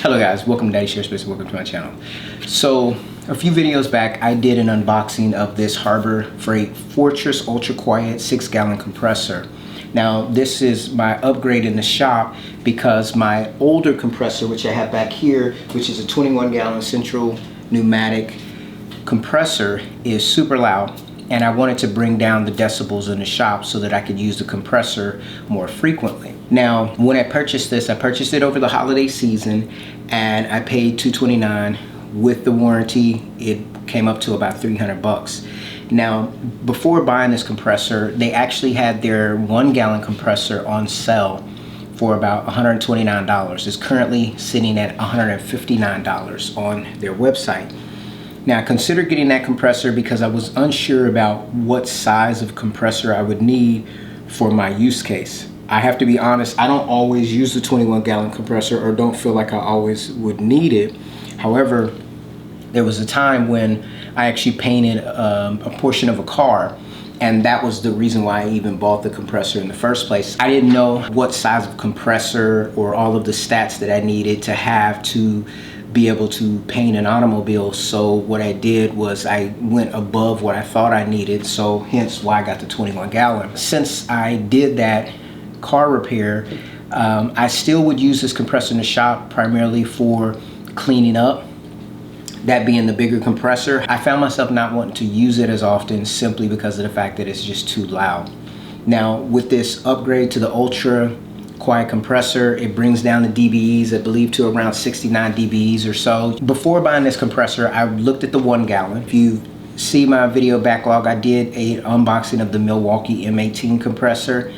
Hello guys, welcome to Daddy Share Space and welcome to my channel. So a few videos back I did an unboxing of this Harbor Freight Fortress Ultra Quiet 6-gallon compressor. Now this is my upgrade in the shop because my older compressor, which I have back here, which is a 21-gallon central pneumatic compressor, is super loud, and I wanted to bring down the decibels in the shop so that I could use the compressor more frequently. Now, when I purchased this, I purchased it over the holiday season and I paid $229. With the warranty, it came up to about 300 bucks. Now, before buying this compressor, they actually had their 1-gallon compressor on sale for about $129. It's currently sitting at $159 on their website. Now, I considered getting that compressor because I was unsure about what size of compressor I would need for my use case. I have to be honest, I don't always use the 21-gallon compressor or don't feel like I always would need it. However, there was a time when I actually painted a portion of a car, and that was the reason why I even bought the compressor in the first place. I didn't know what size of compressor or all of the stats that I needed to have to be able to paint an automobile. So what I did was I went above what I thought I needed, so hence why I got the 21-gallon. Since I did that car repair, I still would use this compressor in the shop primarily for cleaning up, that being the bigger compressor. I found myself not wanting to use it as often simply because of the fact that it's just too loud. Now with this upgrade to the Ultra Quiet compressor, it brings down the dBEs, I believe, to around 69 dBEs or so. Before buying this compressor, I looked at the 1-gallon. If you see my video backlog, I did an unboxing of the Milwaukee M18 compressor.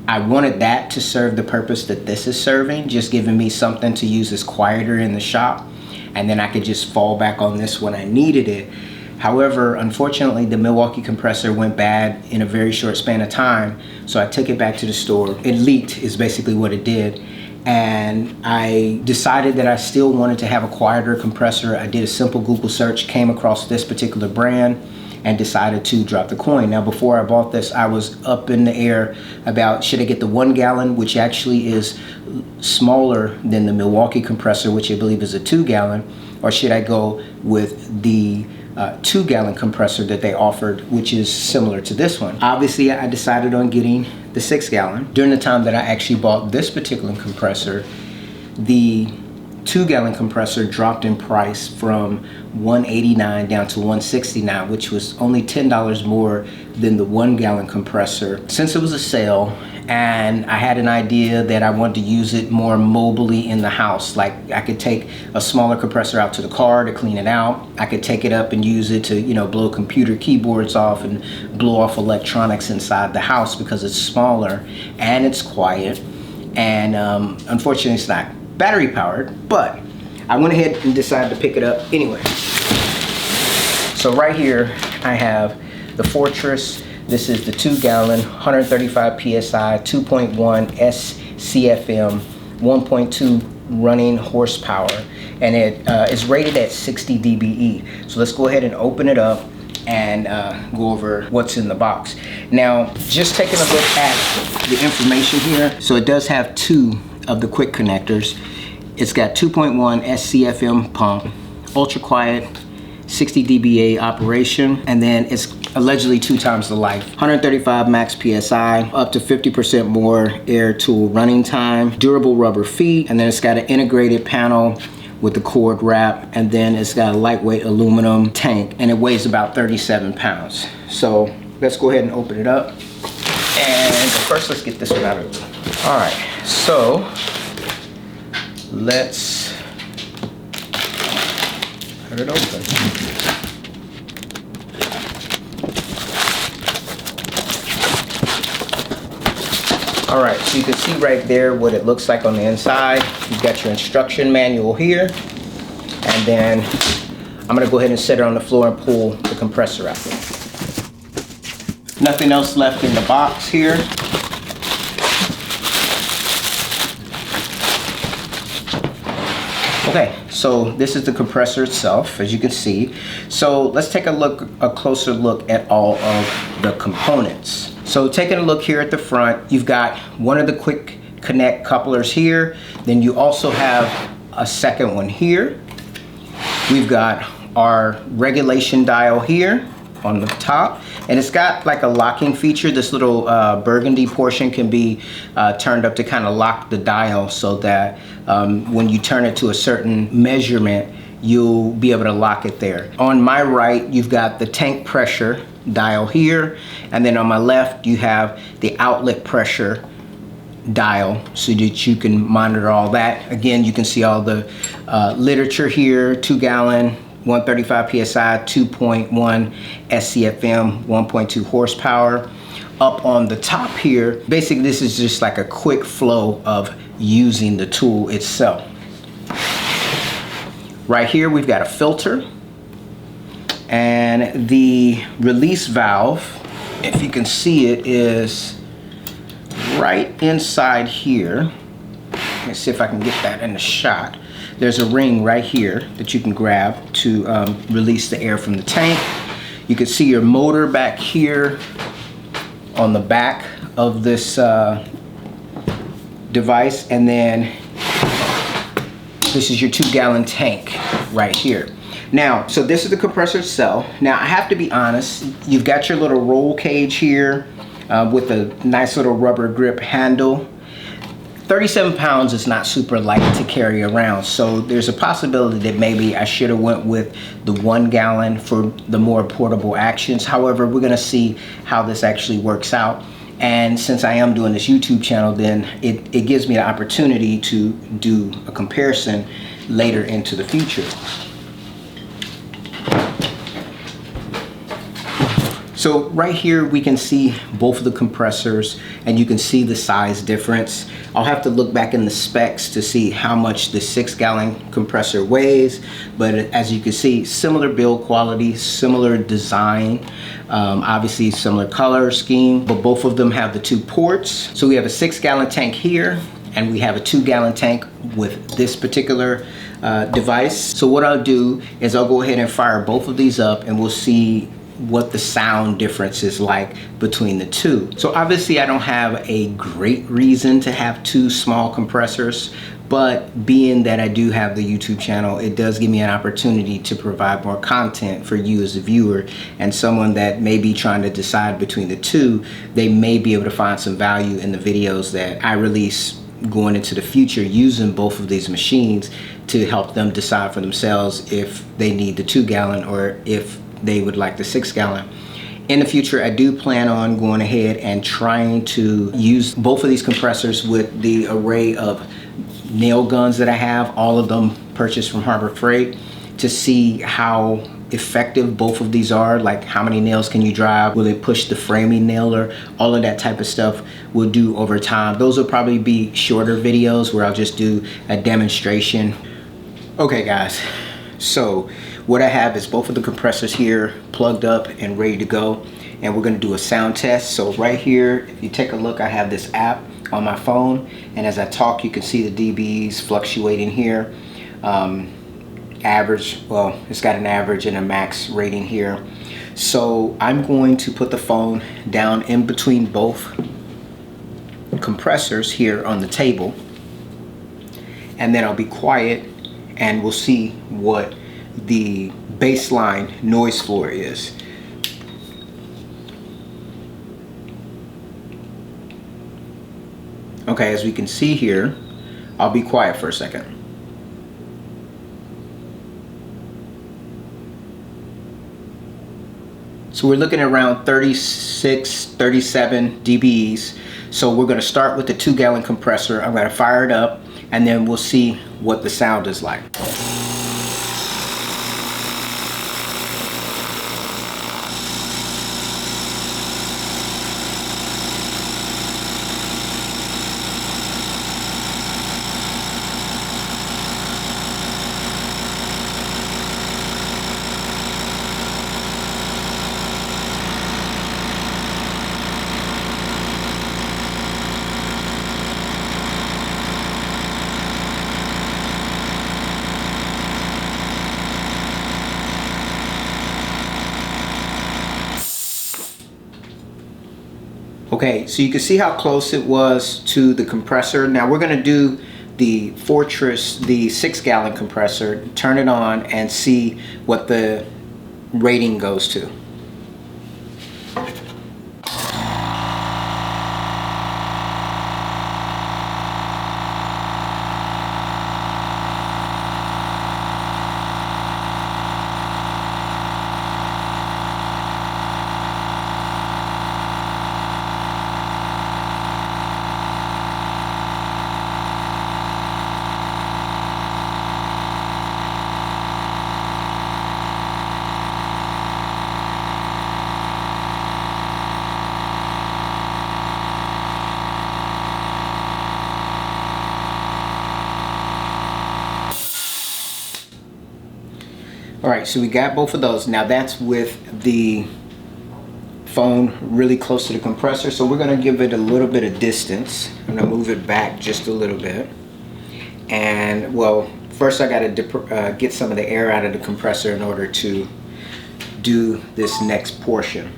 I wanted that to serve the purpose that this is serving, just giving me something to use as quieter in the shop, and then I could just fall back on this when I needed it. However, unfortunately, the Milwaukee compressor went bad in a very short span of time, so I took it back to the store. It leaked is basically what it did, and I decided that I still wanted to have a quieter compressor. I did a simple Google search, came across this particular brand, and decided to drop the coin. Now, before I bought this, I was up in the air about should I get the 1-gallon, which actually is smaller than the Milwaukee compressor, which I believe is a 2-gallon, or should I go with the 2-gallon compressor that they offered, which is similar to this one. Obviously, I decided on getting the 6-gallon. During the time that I actually bought this particular compressor, the 2-gallon compressor dropped in price from $189 down to $169, which was only $10 more than the 1-gallon compressor. Since it was a sale and I had an idea that I wanted to use it more mobily in the house, like I could take a smaller compressor out to the car to clean it out. I could take it up and use it to, blow computer keyboards off and blow off electronics inside the house because it's smaller and it's quiet. And unfortunately, it's not battery powered, but I went ahead and decided to pick it up anyway. So right here I have the Fortress. This is the 2-gallon, 135 psi, 2.1 SCFM, 1.2 running horsepower, and it is rated at 60 dBE. So let's go ahead and open it up and go over what's in the box. Now, just taking a look at the information here, so it does have 2 of the quick connectors. It's got 2.1 SCFM pump, ultra quiet, 60 dBA operation, and then it's allegedly 2 times the life. 135 max PSI, up to 50% more air tool running time, durable rubber feet, and then it's got an integrated panel with the cord wrap, and then it's got a lightweight aluminum tank, and it weighs about 37 pounds. So let's go ahead and open it up. And first, let's get this one out of the way. All right, so let's cut it open. All right, so you can see right there what it looks like on the inside. You've got your instruction manual here, and then I'm gonna go ahead and set it on the floor and pull the compressor out. Nothing else left in the box here. Okay, so this is the compressor itself, as you can see. So let's take a closer look at all of the components. So taking a look here at the front, you've got one of the quick connect couplers here. Then you also have a second one here. We've got our regulation dial here on the top, and it's got like a locking feature. This little burgundy portion can be turned up to kind of lock the dial so that when you turn it to a certain measurement, you'll be able to lock it there. On my right, you've got the tank pressure dial here, and then on my left, you have the outlet pressure dial so that you can monitor all that. Again, you can see all the literature here: 2 gallon, 135 psi, 2.1 SCFM, 1.2 horsepower. Up on the top here, basically this is just like a quick flow of using the tool itself. Right here we've got a filter, and the release valve, if you can see it, is right inside here. Let's see if I can get that in the shot. There's a ring right here that you can grab to release the air from the tank. You can see your motor back here on the back of this device, and then this is your 2 gallon tank right here. Now, so this is the compressor itself. Now, I have to be honest, you've got your little roll cage here with a nice little rubber grip handle. 37 pounds is not super light to carry around, so there's a possibility that maybe I should have went with the 1 gallon for the more portable actions. However, we're gonna see how this actually works out. And since I am doing this YouTube channel, then it gives me the opportunity to do a comparison later into the future. So right here we can see both of the compressors, and you can see the size difference. I'll have to look back in the specs to see how much the 6 gallon compressor weighs, but as you can see, similar build quality, similar design, obviously similar color scheme, but both of them have the 2 ports. So we have a 6 gallon tank here, and we have a 2 gallon tank with this particular device. So what I'll do is I'll go ahead and fire both of these up, and we'll see what the sound difference is like between the two. So obviously I don't have a great reason to have 2 small compressors, but being that I do have the YouTube channel, it does give me an opportunity to provide more content for you as a viewer, and someone that may be trying to decide between the 2, they may be able to find some value in the videos that I release going into the future using both of these machines to help them decide for themselves if they need the 2 gallon or if they would like the 6 gallon. In the future, I do plan on going ahead and trying to use both of these compressors with the array of nail guns that I have, all of them purchased from Harbor Freight, to see how effective both of these are. Like, how many nails can you drive? Will it push the framing nailer? All of that type of stuff we'll do over time. Those will probably be shorter videos where I'll just do a demonstration. Okay guys, so what I have is both of the compressors here plugged up and ready to go, and we're going to do a sound test. So right here, if you take a look, I have this app on my phone, and as I talk you can see the dBs fluctuating here. Average, well, it's got an average and a max rating here. So I'm going to put the phone down in between both compressors here on the table, and then I'll be quiet and we'll see what the baseline noise floor is. Okay, as we can see here, I'll be quiet for a second. So we're looking at around 36, 37 dBs. So we're going to start with the 2 gallon compressor. I'm going to fire it up, and then we'll see what the sound is like. Okay, so you can see how close it was to the compressor. Now we're going to do the Fortress, the 6-gallon compressor, turn it on, and see what the rating goes to. All right, so we got both of those. Now that's with the phone really close to the compressor, so we're gonna give it a little bit of distance. I'm gonna move it back just a little bit. And well, first I gotta get some of the air out of the compressor in order to do this next portion.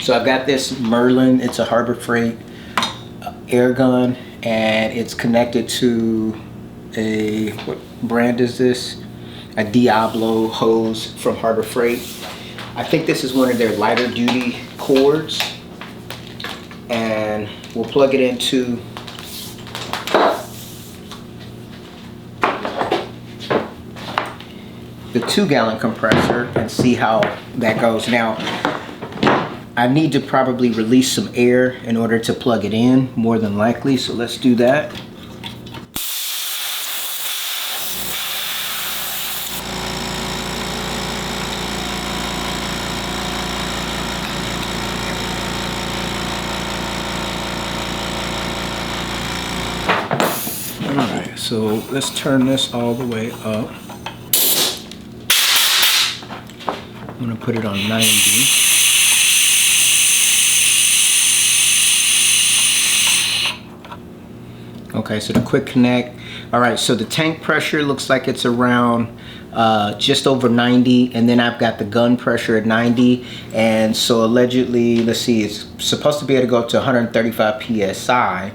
So I've got this Merlin, it's a Harbor Freight air gun, and it's connected to a, what brand is this? A Diablo hose from Harbor Freight. I think this is one of their lighter duty cords, and we'll plug it into the 2-gallon compressor and see how that goes. Now I need to probably release some air in order to plug it in, more than likely, so let's do that. Alright, so let's turn this all the way up. I'm going to put it on 90. Okay, so the quick connect. Alright, so the tank pressure looks like it's around just over 90, and then I've got the gun pressure at 90, and so allegedly, let's see, it's supposed to be able to go up to 135 psi.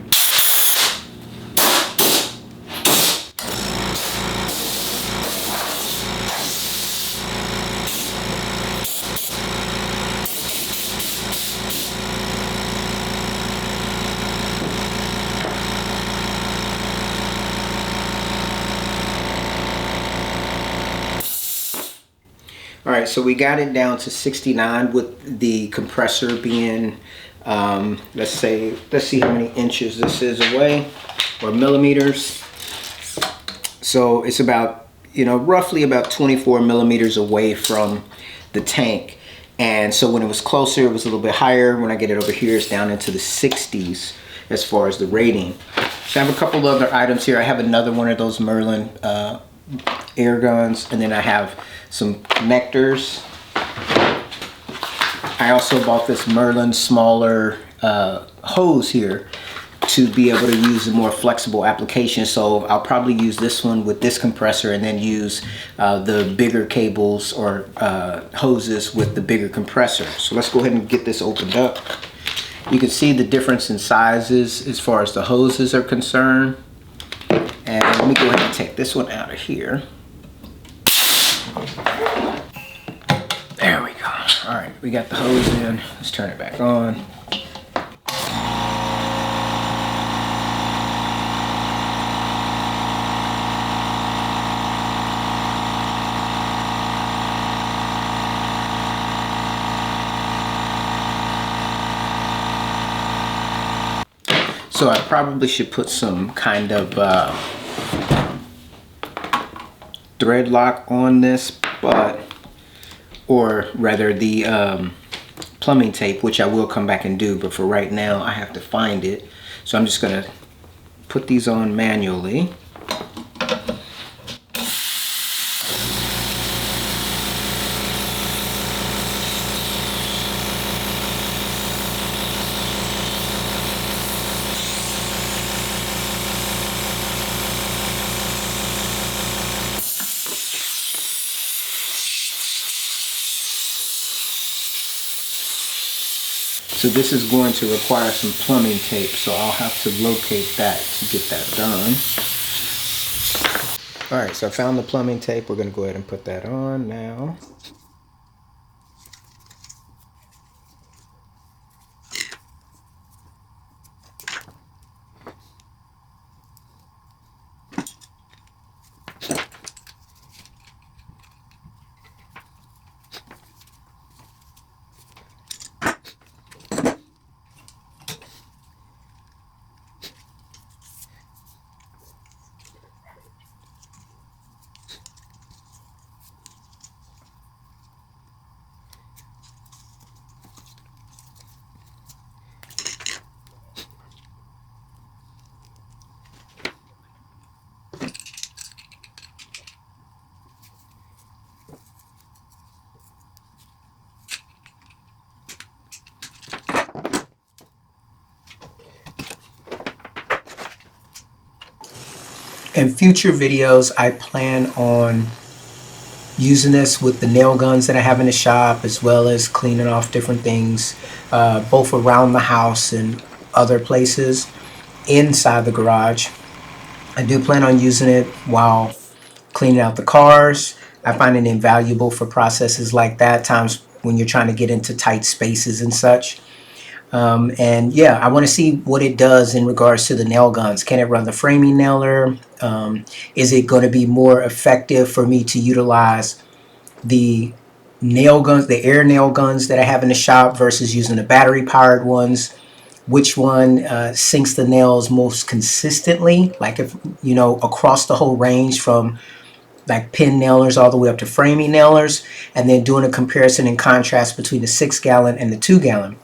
All right, so we got it down to 69 with the compressor being, let's see how many inches this is away, or millimeters. So it's about, roughly about 24 millimeters away from the tank. And so when it was closer, it was a little bit higher. When I get it over here, it's down into the 60s as far as the rating. So I have a couple other items here. I have another one of those Merlin air guns, and then I have some connectors. I also bought this Merlin smaller hose here to be able to use a more flexible application. So I'll probably use this one with this compressor, and then use the bigger cables or hoses with the bigger compressor. So let's go ahead and get this opened up. You can see the difference in sizes as far as the hoses are concerned. And let me go ahead and take this one out of here. There we go. All right, we got the hose in. Let's turn it back on. So I probably should put some kind of thread lock on this, or rather the plumbing tape, which I will come back and do, but for right now I have to find it. So I'm just gonna put these on manually. So this is going to require some plumbing tape, so I'll have to locate that to get that done. All right, so I found the plumbing tape. We're gonna go ahead and put that on now. In future videos, I plan on using this with the nail guns that I have in the shop, as well as cleaning off different things, both around the house and other places inside the garage. I do plan on using it while cleaning out the cars. I find it invaluable for processes like that, times when you're trying to get into tight spaces and such. And yeah, I want to see what it does in regards to the nail guns. Can it run the framing nailer? Is it going to be more effective for me to utilize the nail guns, the air nail guns that I have in the shop versus using the battery powered ones? Which one sinks the nails most consistently? Like, if you know, across the whole range from like pin nailers all the way up to framing nailers, and then doing a comparison and contrast between the 6-gallon and the 2-gallon.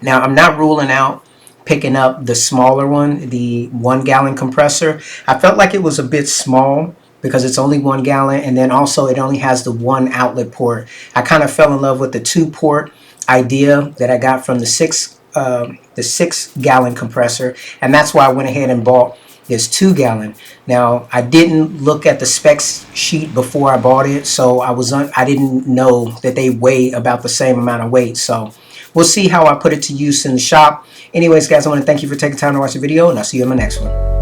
Now, I'm not ruling out picking up the smaller one, the 1-gallon compressor. I felt like it was a bit small because it's only 1 gallon, and then also it only has the 1 outlet port. I kind of fell in love with the 2-port idea that I got from the 6-gallon compressor, and that's why I went ahead and bought this 2-gallon. Now, I didn't look at the specs sheet before I bought it, so I didn't know that they weigh about the same amount of weight. So we'll see how I put it to use in the shop. Anyways, guys, I want to thank you for taking time to watch the video, and I'll see you in my next one.